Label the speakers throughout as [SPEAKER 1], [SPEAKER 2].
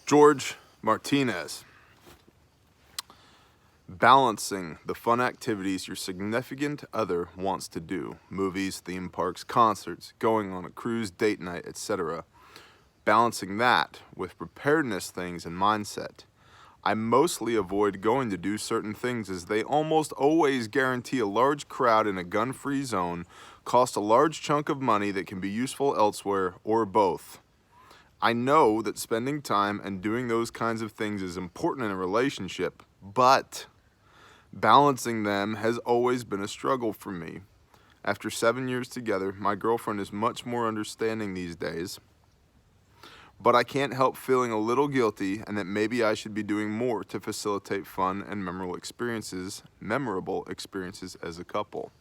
[SPEAKER 1] George Martinez. Balancing the fun activities your significant other wants to do. Movies, theme parks, concerts, going on a cruise, date night, etc. Balancing that with preparedness things and mindset. I mostly avoid going to do certain things as they almost always guarantee a large crowd in a gun-free zone, cost a large chunk of money that can be useful elsewhere, or both. I know that spending time and doing those kinds of things is important in a relationship, but balancing them has always been a struggle for me. After 7 years together, my girlfriend is much more understanding these days, but I can't help feeling a little guilty and that maybe I should be doing more to facilitate fun and memorable experiences as a couple.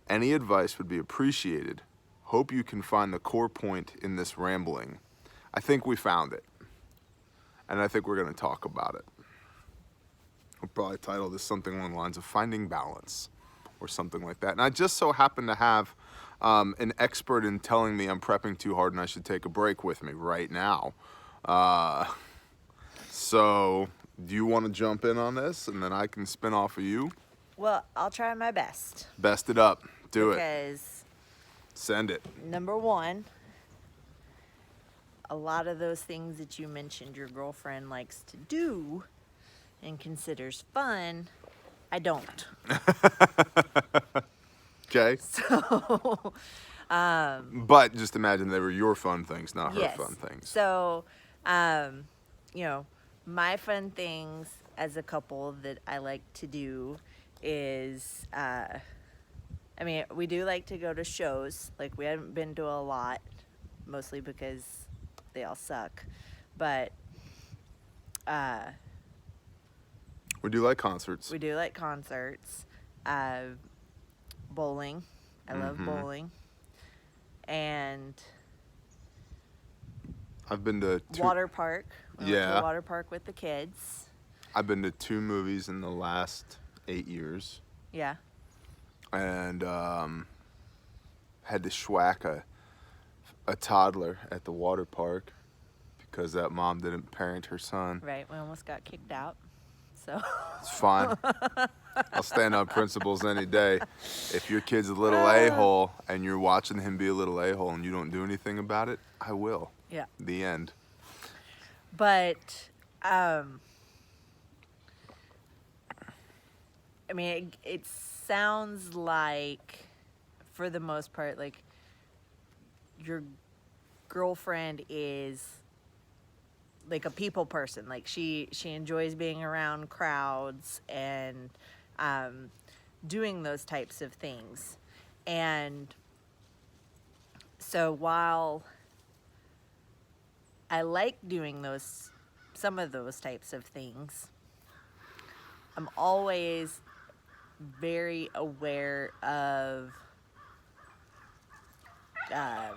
[SPEAKER 1] Any advice would be appreciated. Hope you can find the core point in this rambling. I think we found it, and I think we're going to talk about it. We'll probably title this something along the lines of Finding Balance or something like that. And I just so happen to have an expert in telling me I'm prepping too hard and I should take a break with me right now. So do you want to jump in on this and then I can spin off of you?
[SPEAKER 2] Well, I'll try my best.
[SPEAKER 1] Best it up. Do it.
[SPEAKER 2] Because
[SPEAKER 1] Send it.
[SPEAKER 2] number one, a lot of those things that you mentioned your girlfriend likes to do and considers fun, I don't.
[SPEAKER 1] Okay.
[SPEAKER 2] So,
[SPEAKER 1] But just imagine they were your fun things, not her
[SPEAKER 2] yes.
[SPEAKER 1] fun things.
[SPEAKER 2] So, my fun things as a couple that I like to do is, we do like to go to shows. Like, we haven't been to a lot, mostly because they all suck. But,
[SPEAKER 1] We do like concerts.
[SPEAKER 2] we do like concerts. Bowling. I love bowling. And
[SPEAKER 1] I've been to
[SPEAKER 2] water park. We went to
[SPEAKER 1] Yeah.
[SPEAKER 2] the water park with the kids.
[SPEAKER 1] I've been to 2 movies in the last 8 years.
[SPEAKER 2] Yeah.
[SPEAKER 1] And had to schwack a toddler at the water park because that mom didn't parent her son.
[SPEAKER 2] Right. We almost got kicked out. So.
[SPEAKER 1] It's fine. I'll stand on principles any day. If your kid's a little a-hole and you're watching him be a little a-hole and you don't do anything about it, I will.
[SPEAKER 2] Yeah.
[SPEAKER 1] The end.
[SPEAKER 2] But, it sounds like, for the most part, like, your girlfriend is like a people person. Like, she enjoys being around crowds and doing those types of things. And so while I like doing some of those types of things, I'm always very aware of, I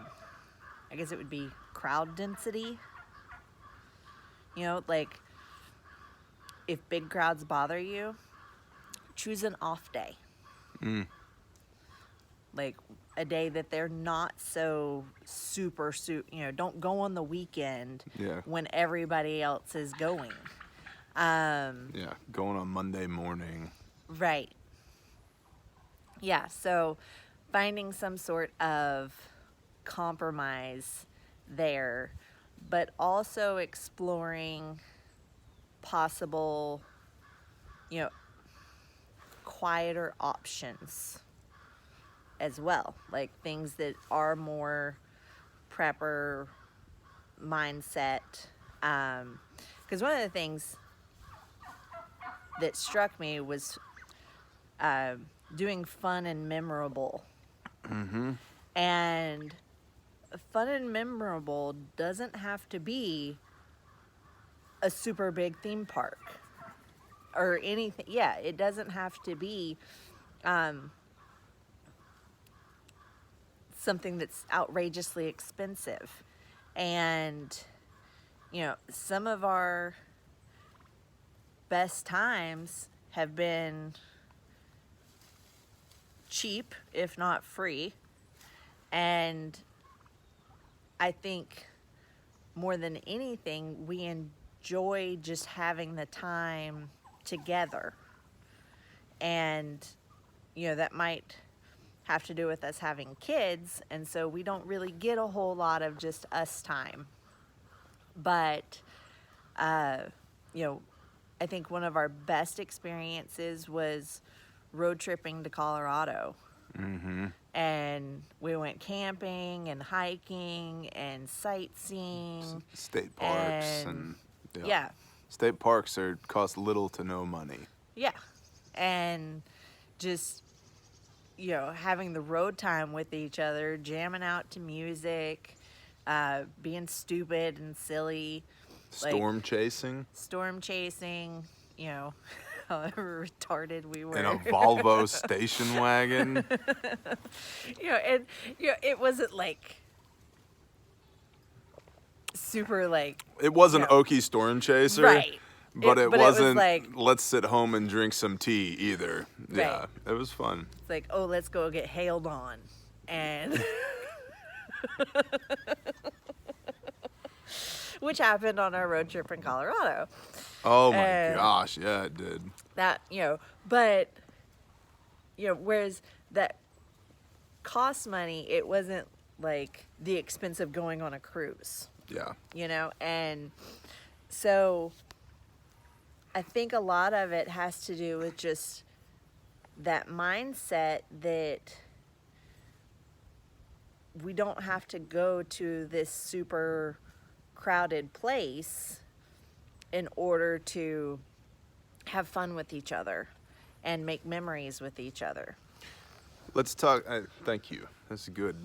[SPEAKER 2] guess it would be crowd density. Like, if big crowds bother you, choose an off day. Like, a day that they're not so super, don't go on the weekend when everybody else is going.
[SPEAKER 1] Yeah, going on Monday morning.
[SPEAKER 2] Right. Yeah, so finding some sort of compromise there, but also exploring possible, quieter options as well, like things that are more prepper mindset. Because one of the things that struck me was doing fun and memorable. And fun and memorable doesn't have to be a super big theme park or anything. Yeah, it doesn't have to be something that's outrageously expensive. And, some of our best times have been cheap, if not free. And I think more than anything, we enjoy just having the time together. And, that might have to do with us having kids. And so we don't really get a whole lot of just us time. But, you know, I think one of our best experiences was road tripping to Colorado.
[SPEAKER 1] Mm-hmm.
[SPEAKER 2] And we went camping and hiking and sightseeing.
[SPEAKER 1] State parks and
[SPEAKER 2] yeah.
[SPEAKER 1] State parks cost little to no money.
[SPEAKER 2] Yeah. And just, having the road time with each other, jamming out to music, being stupid and silly.
[SPEAKER 1] Storm chasing.
[SPEAKER 2] Storm chasing, however retarded we were.
[SPEAKER 1] In a Volvo station wagon.
[SPEAKER 2] And it wasn't super
[SPEAKER 1] It wasn't Okie Storm Chaser.
[SPEAKER 2] Right.
[SPEAKER 1] But it wasn't
[SPEAKER 2] was
[SPEAKER 1] let's sit home and drink some tea either.
[SPEAKER 2] Right.
[SPEAKER 1] Yeah, it was fun.
[SPEAKER 2] It's like, oh, let's go get hailed on. And which happened on our road trip in Colorado.
[SPEAKER 1] Oh my gosh, yeah, it did.
[SPEAKER 2] That, but, whereas that cost money, it wasn't like the expense of going on a cruise.
[SPEAKER 1] Yeah.
[SPEAKER 2] And so I think a lot of it has to do with just that mindset that we don't have to go to this super crowded place in order to have fun with each other and make memories with each other.
[SPEAKER 1] Let's talk. Thank you. That's good.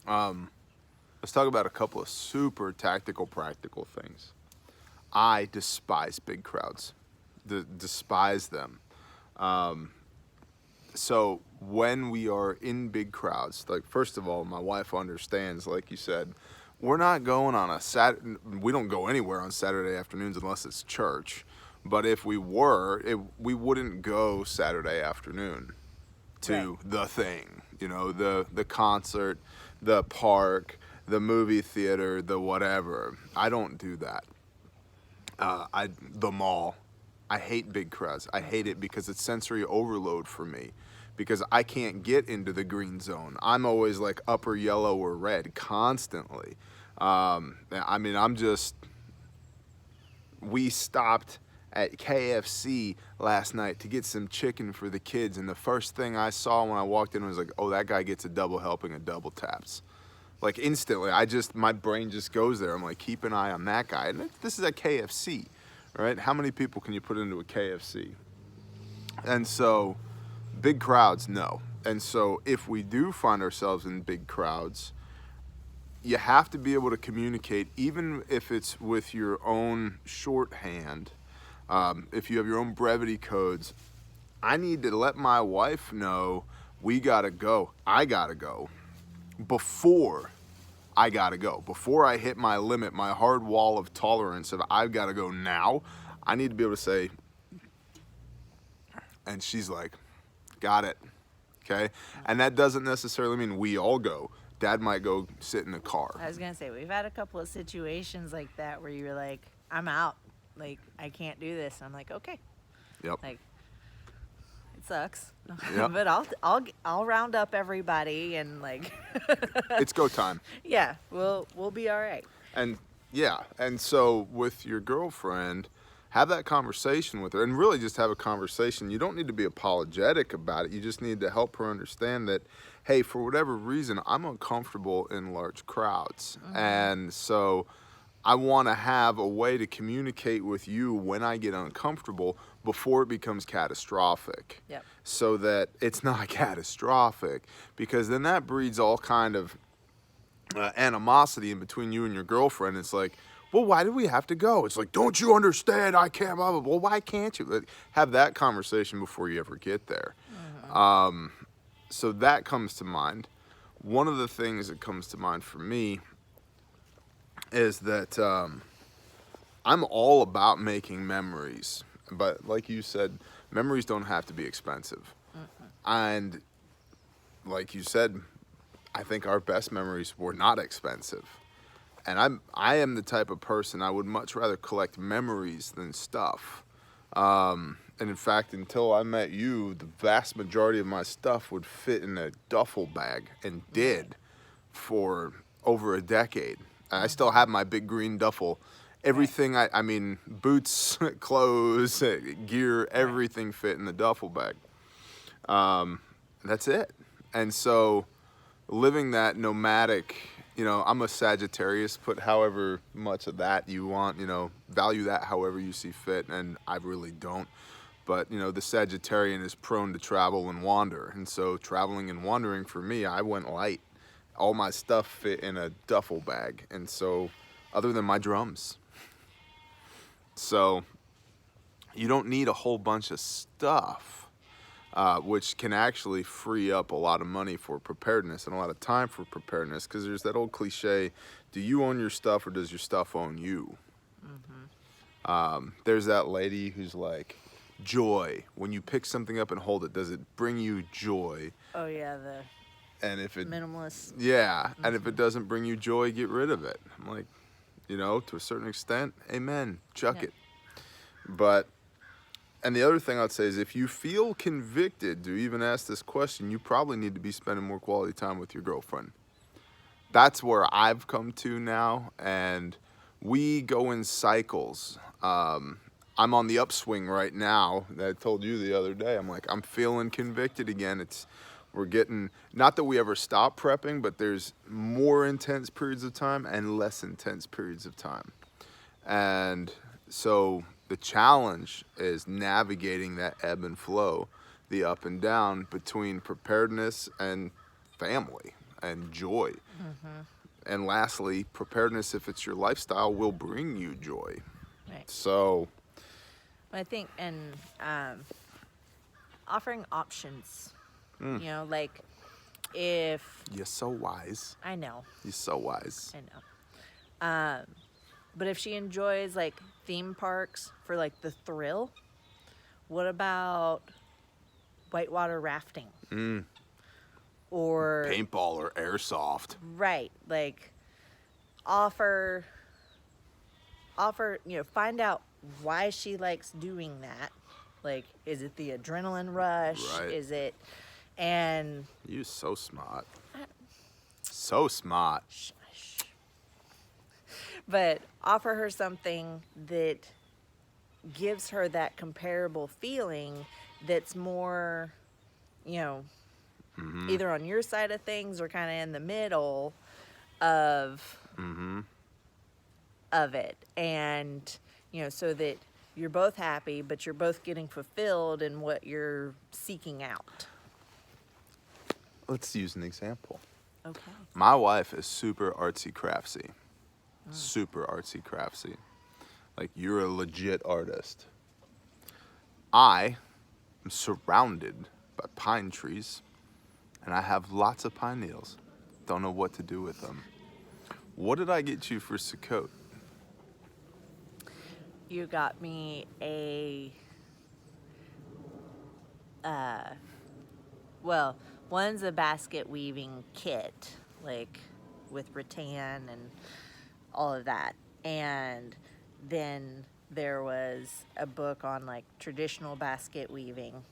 [SPEAKER 1] Let's talk about a couple of super tactical, practical things. I despise big crowds. Despise them. So when we are in big crowds, like, first of all, my wife understands, like you said, we're not going on a Saturday. We don't go anywhere on Saturday afternoons unless it's church. But if we were, we wouldn't go Saturday afternoon to the thing, the concert, the park, the movie theater, the whatever. I don't do that. The mall. I hate big crowds. I hate it because it's sensory overload for me, because I can't get into the green zone. I'm always like upper yellow or red constantly. We stopped at KFC last night to get some chicken for the kids, and the first thing I saw when I walked in was like, oh, that guy gets a double helping of double taps. Like, instantly, my brain just goes there. I'm like, keep an eye on that guy. And this is a KFC, right? How many people can you put into a KFC? And so, big crowds, no. And so, if we do find ourselves in big crowds, you have to be able to communicate, even if it's with your own shorthand. If you have your own brevity codes, I need to let my wife know we gotta go. I gotta go. Before I gotta go. Before I hit my limit, my hard wall of tolerance of I've gotta go now, I need to be able to say, and she's like, got it. Okay? And that doesn't necessarily mean we all go. Dad might go sit in the car.
[SPEAKER 2] I was going to say, we've had a couple of situations like that where you're like, I'm out. Like, I can't do this. And I'm like, okay.
[SPEAKER 1] Yep.
[SPEAKER 2] Like, it sucks.
[SPEAKER 1] Yep.
[SPEAKER 2] But I'll round up everybody and like
[SPEAKER 1] It's go time.
[SPEAKER 2] Yeah, we'll be all right.
[SPEAKER 1] And yeah, and so with your girlfriend, have that conversation with her, and really just have a conversation. You don't need to be apologetic about it. You just need to help her understand that, hey, for whatever reason, I'm uncomfortable in large crowds. Mm-hmm. And so I want to have a way to communicate with you when I get uncomfortable before it becomes catastrophic.
[SPEAKER 2] Yep.
[SPEAKER 1] So that it's not catastrophic, because then that breeds all kind of animosity in between you and your girlfriend. It's like, well, why do we have to go? It's like, don't you understand? I can't. Blah, blah, blah. Well, why can't you? Have that conversation before you ever get there. Mm-hmm. So that comes to mind. One of the things that comes to mind for me is that I'm all about making memories. But like you said, memories don't have to be expensive. Mm-hmm. And like you said, I think our best memories were not expensive. And I am the type of person, I would much rather collect memories than stuff. And in fact, until I met you, the vast majority of my stuff would fit in a duffel bag, and did for over a decade. I still have my big green duffel. Everything, I mean, boots, clothes, gear, everything fit in the duffel bag. That's it. And so living that nomadic, I'm a Sagittarius, put however much of that you want, value that however you see fit, and I really don't. But, the Sagittarian is prone to travel and wander. And so traveling and wandering for me, I went light. All my stuff fit in a duffel bag. And so, other than my drums. So, you don't need a whole bunch of stuff, which can actually free up a lot of money for preparedness and a lot of time for preparedness. Because there's that old cliche, do you own your stuff or does your stuff own you? There's that lady who's like, joy. When you pick something up and hold it, does it bring you joy?
[SPEAKER 2] Oh yeah, the
[SPEAKER 1] and if it
[SPEAKER 2] minimalist.
[SPEAKER 1] Yeah, and if it doesn't bring you joy, get rid of it. I'm like, to a certain extent, amen. Chuck it. But and the other thing I'd say is if you feel convicted to even ask this question, you probably need to be spending more quality time with your girlfriend. That's where I've come to now, and we go in cycles. I'm on the upswing right now. I told you the other day, I'm feeling convicted again. We're getting, not that we ever stop prepping, but there's more intense periods of time and less intense periods of time. And so the challenge is navigating that ebb and flow, the up and down between preparedness and family and joy. And lastly, preparedness, if it's your lifestyle, will bring you joy.
[SPEAKER 2] Right.
[SPEAKER 1] So
[SPEAKER 2] I think, and offering options, like if...
[SPEAKER 1] You're so wise.
[SPEAKER 2] I know.
[SPEAKER 1] You're so wise.
[SPEAKER 2] I know. But if she enjoys, like, theme parks for, like, the thrill, what about whitewater rafting? Or...
[SPEAKER 1] paintball or airsoft.
[SPEAKER 2] Right. Like, offer, find out why she likes doing that. Like, is it the adrenaline rush?
[SPEAKER 1] Right.
[SPEAKER 2] Is it... And...
[SPEAKER 1] You're so smart. So smart.
[SPEAKER 2] Shush. But offer her something that gives her that comparable feeling that's more, either on your side of things or kind of in the middle of it. And, so that you're both happy, but you're both getting fulfilled in what you're seeking out.
[SPEAKER 1] Let's use an example.
[SPEAKER 2] Okay.
[SPEAKER 1] My wife is super artsy craftsy. Super artsy craftsy. Like, you're a legit artist. I am surrounded by pine trees, and I have lots of pine needles. Don't know what to do with them. What did I get you for Sukkot?
[SPEAKER 2] You got me a, one's a basket weaving kit, like with rattan and all of that. And then there was a book on like traditional basket weaving.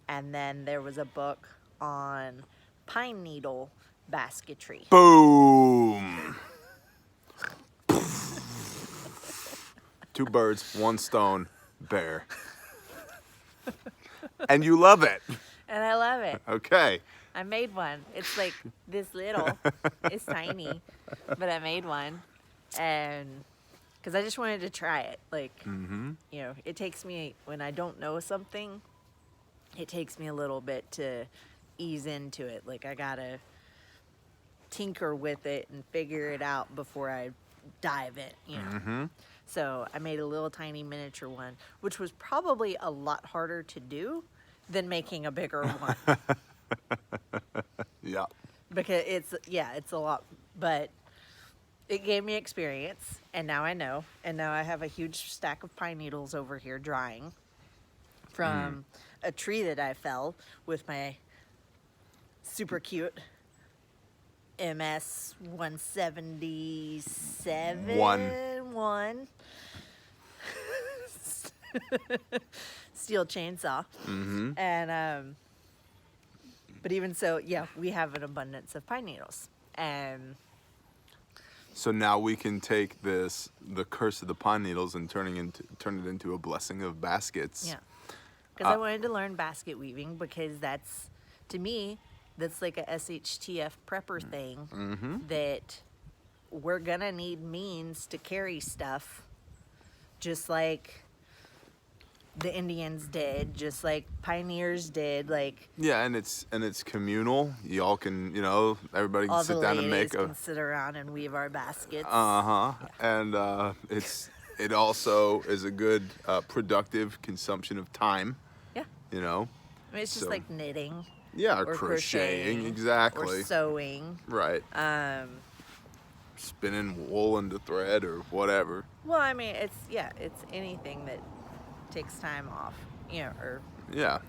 [SPEAKER 2] And then there was a book on pine needle basketry.
[SPEAKER 1] Boom! Two birds, one stone, bear. And you love it.
[SPEAKER 2] And I love it.
[SPEAKER 1] Okay.
[SPEAKER 2] I made one. It's like this little. It's tiny, but I made one, and because I just wanted to try it. Like, it takes me, when I don't know something, it takes me a little bit to ease into it. Like, I gotta tinker with it and figure it out before I dive in. So I made a little tiny miniature one, which was probably a lot harder to do than making a bigger one.
[SPEAKER 1] Yeah.
[SPEAKER 2] Because it's a lot, but it gave me experience, and now I know, and now I have a huge stack of pine needles over here drying from a tree that I fell with my super cute MS 177
[SPEAKER 1] One.
[SPEAKER 2] one steel chainsaw. And but even so, yeah, we have an abundance of pine needles. And
[SPEAKER 1] So now we can take the curse of the pine needles, and turn it into a blessing of baskets.
[SPEAKER 2] yeah, because I wanted to learn basket weaving, because that's, to me, that's like a SHTF prepper thing, that we're gonna need means to carry stuff, just like the Indians did, just like pioneers did, like
[SPEAKER 1] Yeah, and it's communal. Y'all can, everybody can
[SPEAKER 2] all the
[SPEAKER 1] sit down and
[SPEAKER 2] ladies
[SPEAKER 1] make a.
[SPEAKER 2] can sit around and weave our baskets.
[SPEAKER 1] And it also is a good productive consumption of time.
[SPEAKER 2] Yeah,
[SPEAKER 1] You know.
[SPEAKER 2] I mean, it's just
[SPEAKER 1] So-
[SPEAKER 2] like knitting.
[SPEAKER 1] Yeah,
[SPEAKER 2] Or
[SPEAKER 1] crocheting, exactly.
[SPEAKER 2] Or sewing.
[SPEAKER 1] Right. Spinning wool into thread or whatever.
[SPEAKER 2] Well, I mean, it's anything that takes time off, or
[SPEAKER 1] Yeah.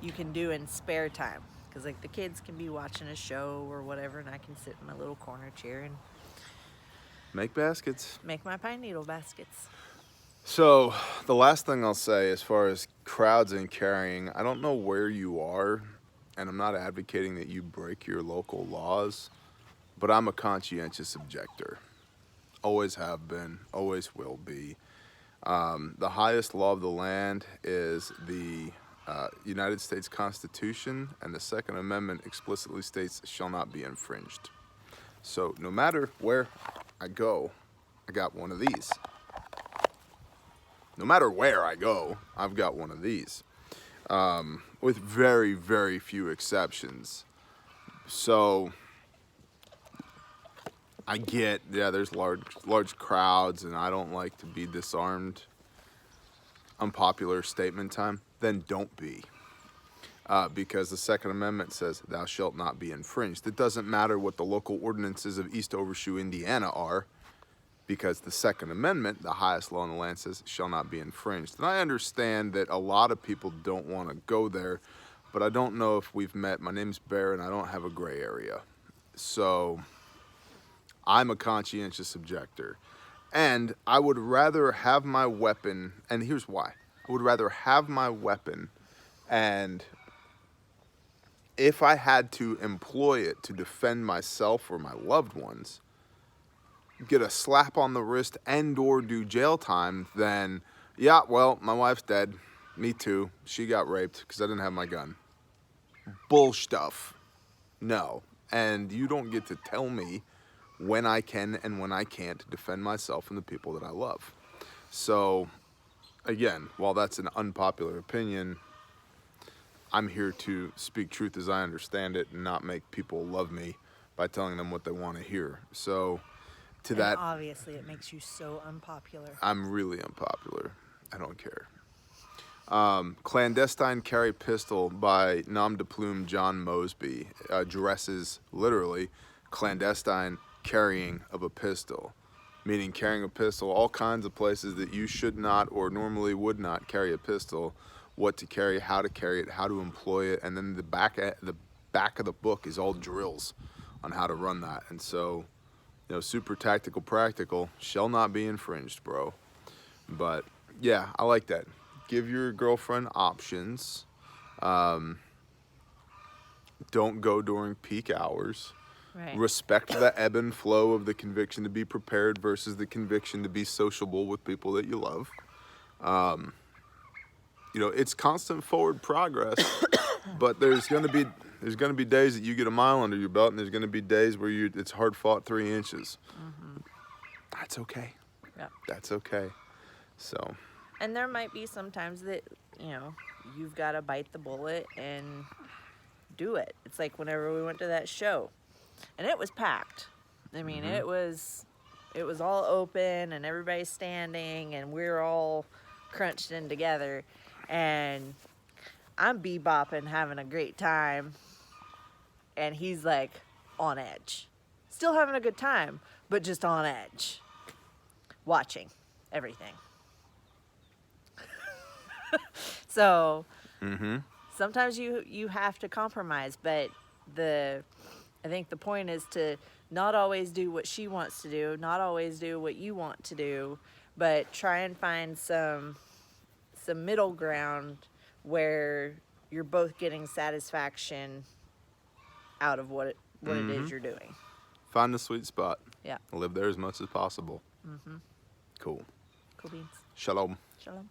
[SPEAKER 2] you can do in spare time. Because, like, the kids can be watching a show or whatever, and I can sit in my little corner chair and
[SPEAKER 1] Make baskets.
[SPEAKER 2] make my pine needle baskets.
[SPEAKER 1] So, the last thing I'll say as far as crowds and carrying, I don't know where you are, and I'm not advocating that you break your local laws, but I'm a conscientious objector. Always have been, always will be. The highest law of the land is the United States Constitution, and the Second Amendment explicitly states shall not be infringed. So, no matter where I go, I got one of these. No matter where I go, I've got one of these, with very, very few exceptions. So I get, there's large crowds, and I don't like to be disarmed. Unpopular statement time. Then don't be. Because the Second Amendment says thou shalt not be infringed. It doesn't matter what the local ordinances of East Overshoe, Indiana are, because the Second Amendment, the highest law in the land, says shall not be infringed. And I understand that a lot of people don't want to go there, but I don't know if we've met. My name's Bear, and I don't have a gray area. So I'm a conscientious objector. And I would rather have my weapon, and here's why. I would rather have my weapon, and if I had to employ it to defend myself or my loved ones, get a slap on the wrist and or do jail time, then, yeah, well, my wife's dead. Me too. She got raped because I didn't have my gun. Bull stuff. No. And you don't get to tell me when I can and when I can't defend myself and the people that I love. So, again, while that's an unpopular opinion, I'm here to speak truth as I understand it and not make people love me by telling them what they want to hear. So, to
[SPEAKER 2] And
[SPEAKER 1] that,
[SPEAKER 2] obviously, it makes you so unpopular.
[SPEAKER 1] I'm really unpopular. I don't care. Clandestine Carry Pistol by Nom de Plume John Mosby addresses literally clandestine carrying of a pistol, meaning carrying a pistol all kinds of places that you should not or normally would not carry a pistol, what to carry, how to employ it, and then the back of the book is all drills on how to run that. And so, super tactical, practical, shall not be infringed, bro. But yeah, I like that. Give your girlfriend options. Don't go during peak hours.
[SPEAKER 2] Right.
[SPEAKER 1] Respect the ebb and flow of the conviction to be prepared versus the conviction to be sociable with people that you love. It's constant forward progress, but there's gonna be days that you get a mile under your belt, and there's gonna be days where it's hard fought 3 inches. That's okay.
[SPEAKER 2] Yeah.
[SPEAKER 1] That's okay. So.
[SPEAKER 2] And there might be some times that, you've got to bite the bullet and do it. It's like whenever we went to that show, and it was packed. I mean, it was all open and everybody's standing and we're all crunched in together, and I'm bebopping, having a great time, and he's like on edge, still having a good time, but just on edge, watching everything. So sometimes you have to compromise, but the I think the point is to not always do what she wants to do, not always do what you want to do, but try and find some middle ground where you're both getting satisfaction out of what it is you're doing.
[SPEAKER 1] Find the sweet spot.
[SPEAKER 2] Yeah.
[SPEAKER 1] Live there as much as possible. Cool.
[SPEAKER 2] Cool beans.
[SPEAKER 1] Shalom.
[SPEAKER 2] Shalom.